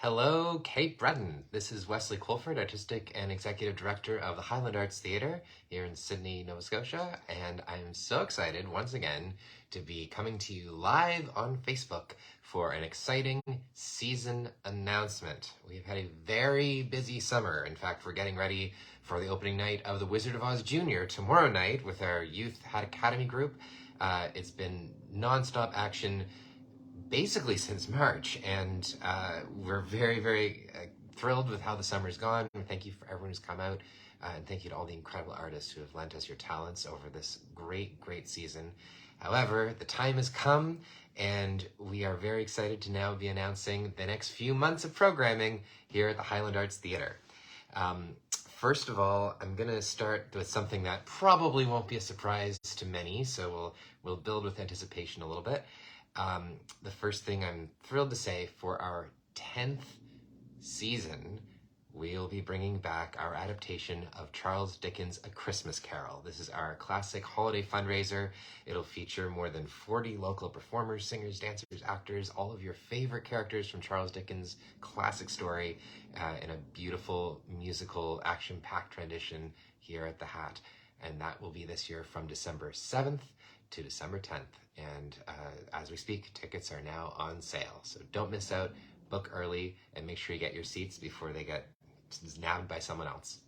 Hello, Cape Breton. This is Wesley Colford, Artistic and Executive Director of the Highland Arts Theatre here in Sydney, Nova Scotia, and I'm so excited once again to be coming to you live on Facebook for an exciting season announcement. We've had a very busy summer. In fact, we're getting ready for the opening night of The Wizard of Oz Jr. tomorrow night with our Youth Hat Academy group. It's been nonstop action basically since March, and we're very thrilled with how the summer's gone. Thank you for everyone who's come out, and thank you to all the incredible artists who have lent us your talents over this great season. However, the time has come, and we are very excited to now be announcing the next few months of programming here at the Highland Arts Theatre. First of all, I'm going to start with something that probably won't be a surprise to many, so we'll build with anticipation a little bit. The first thing I'm thrilled to say, for our 10th season, we'll be bringing back our adaptation of Charles Dickens' A Christmas Carol. This is our classic holiday fundraiser. It'll feature more than 40 local performers, singers, dancers, actors, all of your favorite characters from Charles Dickens' classic story in a beautiful musical action-packed rendition here at the Hat. And that will be this year from December 7th to December 10th. And as we speak, tickets are now on sale. So don't miss out, book early, and make sure you get your seats before they get nabbed by someone else.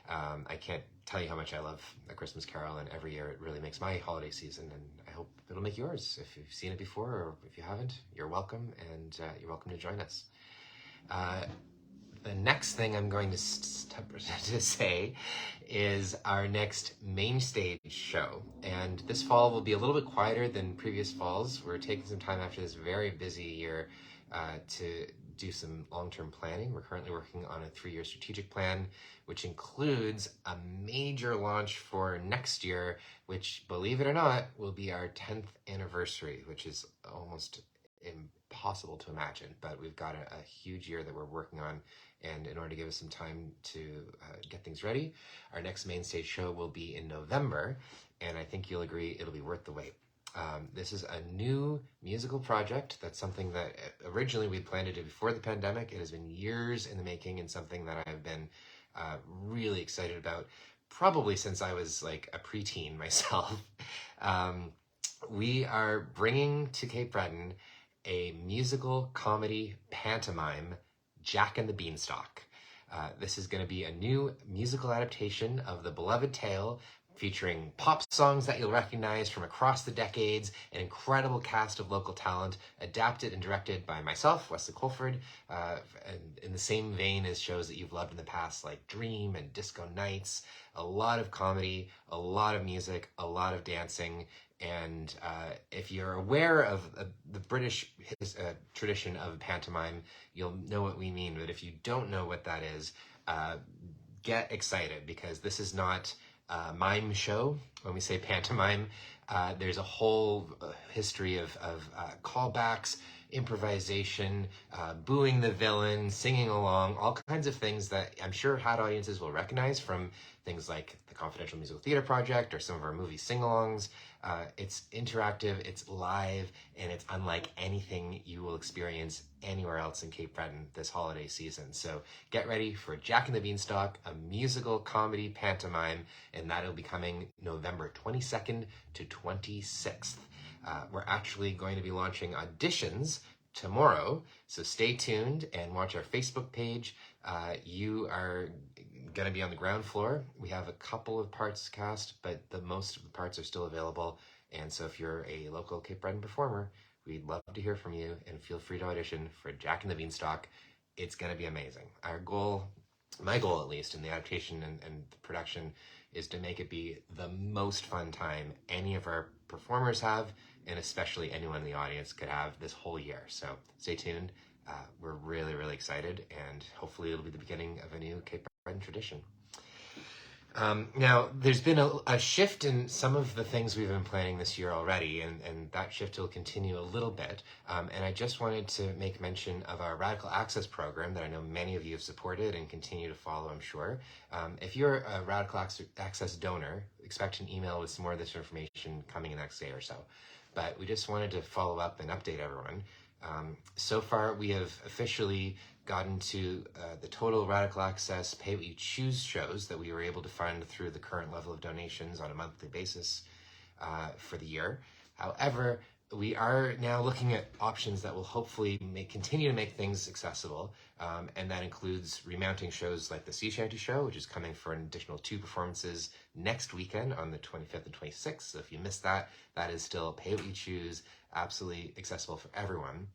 I can't tell you how much I love A Christmas Carol, and every year it really makes my holiday season, and I hope it'll make yours. If you've seen it before, or if you haven't, you're welcome, and you're welcome to join us. The next thing I'm going to say is our next main stage show. And this fall will be a little bit quieter than previous falls. We're taking some time after this very busy year to do some long-term planning. We're currently working on a 3-year strategic plan, which includes a major launch for next year, which, believe it or not, will be our 10th anniversary, which is almost impossible to imagine. But we've got a huge year that we're working on, and in order to give us some time to get things ready, our next main stage show will be in November, and I think you'll agree it'll be worth the wait. This is a new musical project. That's something that originally we planned to do before the pandemic. It has been years in the making, and something that I've been really excited about, probably since I was like a preteen myself. We are bringing to Cape Breton a musical comedy pantomime, Jack and the Beanstalk. This is going to be a new musical adaptation of the beloved tale, featuring pop songs that you'll recognize from across the decades, an incredible cast of local talent, adapted and directed by myself, Wesley Colford, and in the same vein as shows that you've loved in the past, like Dream and Disco Nights. A lot of comedy, a lot of music, a lot of dancing. And if you're aware of the British tradition of pantomime, you'll know what we mean. But if you don't know what that is, get excited, because this is not a mime show. When we say pantomime, there's a whole history of callbacks, improvisation, booing the villain, singing along, all kinds of things that I'm sure Hat audiences will recognize from things like the Confidential Musical Theatre Project or some of our movie sing-alongs. It's interactive, it's live, and it's unlike anything you will experience anywhere else in Cape Breton this holiday season. So get ready for Jack and the Beanstalk, a musical comedy pantomime, and that'll be coming November 22nd to 26th. We're actually going to be launching auditions tomorrow, so stay tuned and watch our Facebook page. You are going to be on the ground floor. We have a couple of parts cast, but the most of the parts are still available. And so if you're a local Cape Breton performer, we'd love to hear from you, and feel free to audition for Jack and the Beanstalk. It's going to be amazing. Our goal, my goal at least, in the adaptation and the production, is to make it be the most fun time any of our performers have, and especially anyone in the audience could have this whole year. So stay tuned. We're really excited, and hopefully it'll be the beginning of a new Cape Breton tradition. Now, there's been a shift in some of the things we've been planning this year already, and that shift will continue a little bit. And I just wanted to make mention of our Radical Access program that I know many of you have supported and continue to follow, I'm sure. If you're a Radical Access donor, expect an email with some more of this information coming in the next day or so. But we just wanted to follow up and update everyone. So far, we have officially gotten to the total Radical Access Pay What You Choose shows that we were able to fund through the current level of donations on a monthly basis for the year. However, we are now looking at options that will hopefully continue to make things accessible, and that includes remounting shows like the Sea Shanty Show, which is coming for an additional 2 performances next weekend on the 25th and 26th. So if you missed that, that is still Pay What You Choose, absolutely accessible for everyone.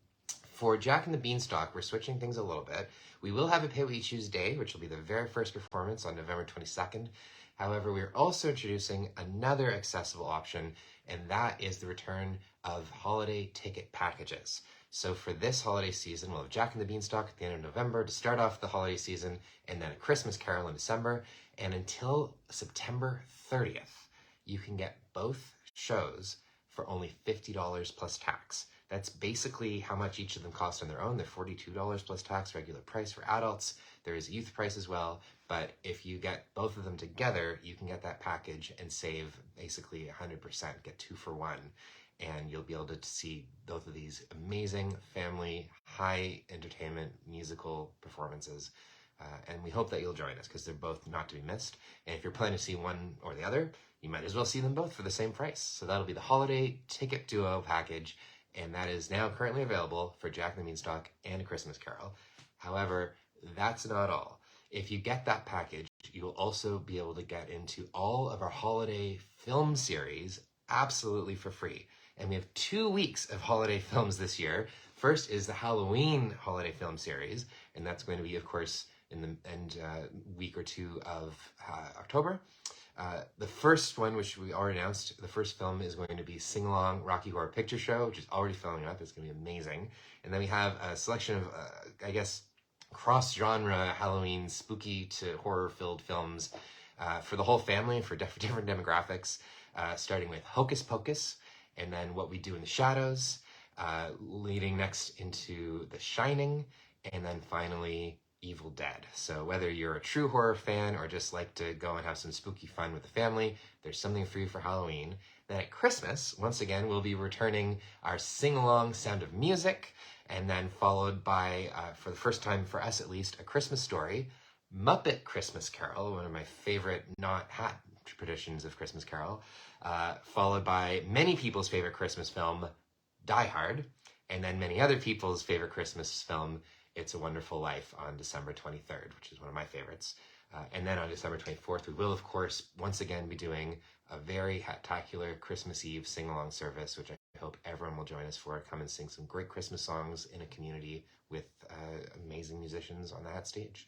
For Jack and the Beanstalk, we're switching things a little bit. We will have a Pay What You Choose Day, which will be the very first performance on November 22nd. However, we're also introducing another accessible option, and that is the return of holiday ticket packages. So for this holiday season, we'll have Jack and the Beanstalk at the end of November to start off the holiday season, and then A Christmas Carol in December. And until September 30th, you can get both shows for only $50 plus tax. That's basically how much each of them cost on their own. They're $42 plus tax, regular price for adults. There is a youth price as well, but if you get both of them together, you can get that package and save basically 100%, get 2 for 1. And you'll be able to see both of these amazing family, high entertainment musical performances. And we hope that you'll join us because they're both not to be missed. And if you're planning to see one or the other, you might as well see them both for the same price. So that'll be the holiday ticket duo package. And that is now currently available for Jack and the Beanstalk and A Christmas Carol. However, that's not all. If you get that package, you will also be able to get into all of our holiday film series absolutely for free. And we have 2 weeks of holiday films this year. First is the Halloween holiday film series, and that's going to be, of course, in the end week or 2 of October. The first one, which we already announced, the first film is going to be Sing Along Rocky Horror Picture Show, which is already filming up. It's going to be amazing. And then we have a selection of, I guess, cross-genre Halloween spooky to horror-filled films for the whole family, for different demographics, starting with Hocus Pocus, and then What We Do in the Shadows, leading next into The Shining, and then finally Evil Dead. So whether you're a true horror fan or just like to go and have some spooky fun with the family, there's something for you for Halloween. Then at Christmas, once again, we'll be returning our sing-along Sound of Music, and then followed by, for the first time for us at least, A Christmas Story, Muppet Christmas Carol, one of my favorite not hat traditions of Christmas Carol, followed by many people's favorite Christmas film, Die Hard, and then many other people's favorite Christmas film, It's a Wonderful Life, on December 23rd, which is one of my favorites. And then on December 24th, we will, of course, once again be doing a very spectacular Christmas Eve sing-along service, which I hope everyone will join us for. Come and sing some great Christmas songs in a community with amazing musicians on that stage.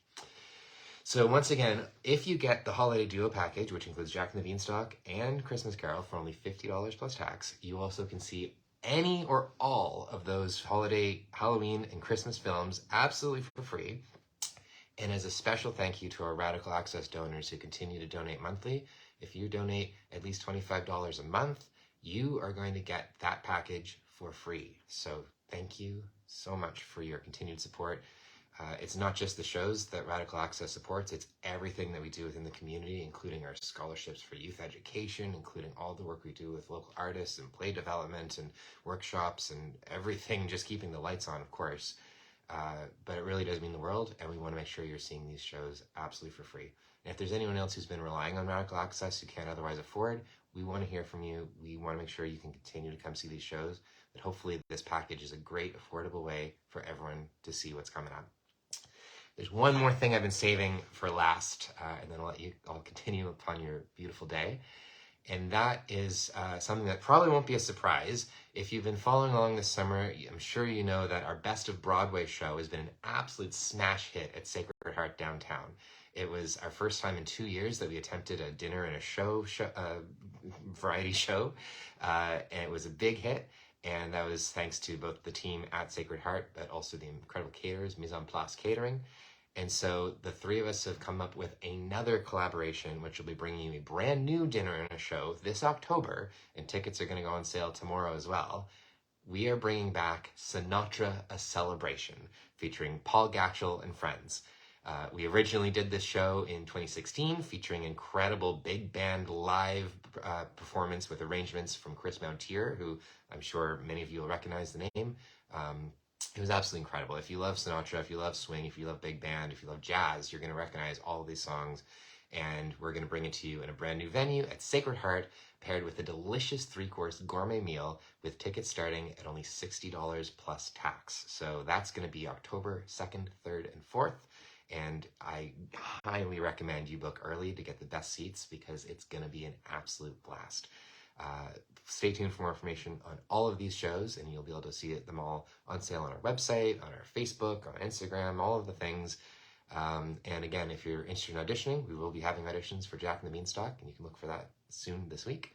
So once again, if you get the holiday duo package, which includes Jack and the Beanstalk and Christmas Carol for only $50 plus tax, you also can see any or all of those holiday, Halloween, and Christmas films absolutely for free. And as a special thank you to our Radical Access donors who continue to donate monthly, if you donate at least $25 a month, you are going to get that package for free. So thank you so much for your continued support. It's not just the shows that Radical Access supports, it's everything that we do within the community, including our scholarships for youth education, including all the work we do with local artists and play development and workshops and everything, just keeping the lights on, of course. But it really does mean the world, and we want to make sure you're seeing these shows absolutely for free. And if there's anyone else who's been relying on Radical Access who can't otherwise afford, we want to hear from you. We want to make sure you can continue to come see these shows, but hopefully this package is a great, affordable way for everyone to see what's coming up. There's one more thing I've been saving for last, and then I'll continue upon your beautiful day. And that is something that probably won't be a surprise. If you've been following along this summer, I'm sure you know that our Best of Broadway show has been an absolute smash hit at Sacred Heart downtown. It was our first time in 2 years that we attempted a dinner and a variety show, and it was a big hit. And that was thanks to both the team at Sacred Heart, but also the incredible caterers, Mise en Place Catering. And so the three of us have come up with another collaboration, which will be bringing you a brand new dinner and a show this October, and tickets are going to go on sale tomorrow as well. We are bringing back Sinatra: A Celebration, featuring Paul Gatchell and friends. We originally did this show in 2016, featuring incredible big band live performance with arrangements from Chris Mountier, who I'm sure many of you will recognize the name. It was absolutely incredible. If you love Sinatra, if you love swing, if you love big band, if you love jazz, you're going to recognize all of these songs. And we're going to bring it to you in a brand new venue at Sacred Heart, paired with a delicious 3-course gourmet meal with tickets starting at only $60 plus tax. So that's going to be October 2nd, 3rd, and 4th. And I highly recommend you book early to get the best seats because it's going to be an absolute blast. Stay tuned for more information on all of these shows, and you'll be able to see them all on sale on our website, on our Facebook, on Instagram, all of the things. And again, if you're interested in auditioning, we will be having auditions for Jack and the Beanstalk, and you can look for that soon this week.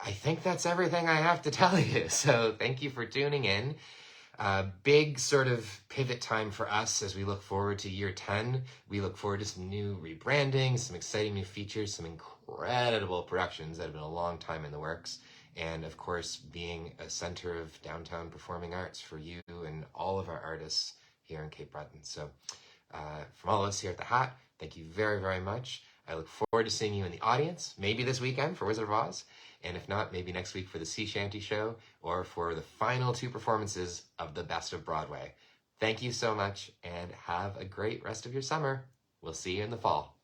I think that's everything I have to tell you. So thank you for tuning in. Big sort of pivot time for us as we look forward to year 10. We look forward to some new rebranding, some exciting new features, some incredible productions that have been a long time in the works. And of course, being a center of downtown performing arts for you and all of our artists here in Cape Breton. So from all of us here at The Hat, thank you very, very much. I look forward to seeing you in the audience, maybe this weekend for Wizard of Oz, and if not, maybe next week for the Sea Shanty Show or for the final 2 performances of The Best of Broadway. Thank you so much, and have a great rest of your summer. We'll see you in the fall.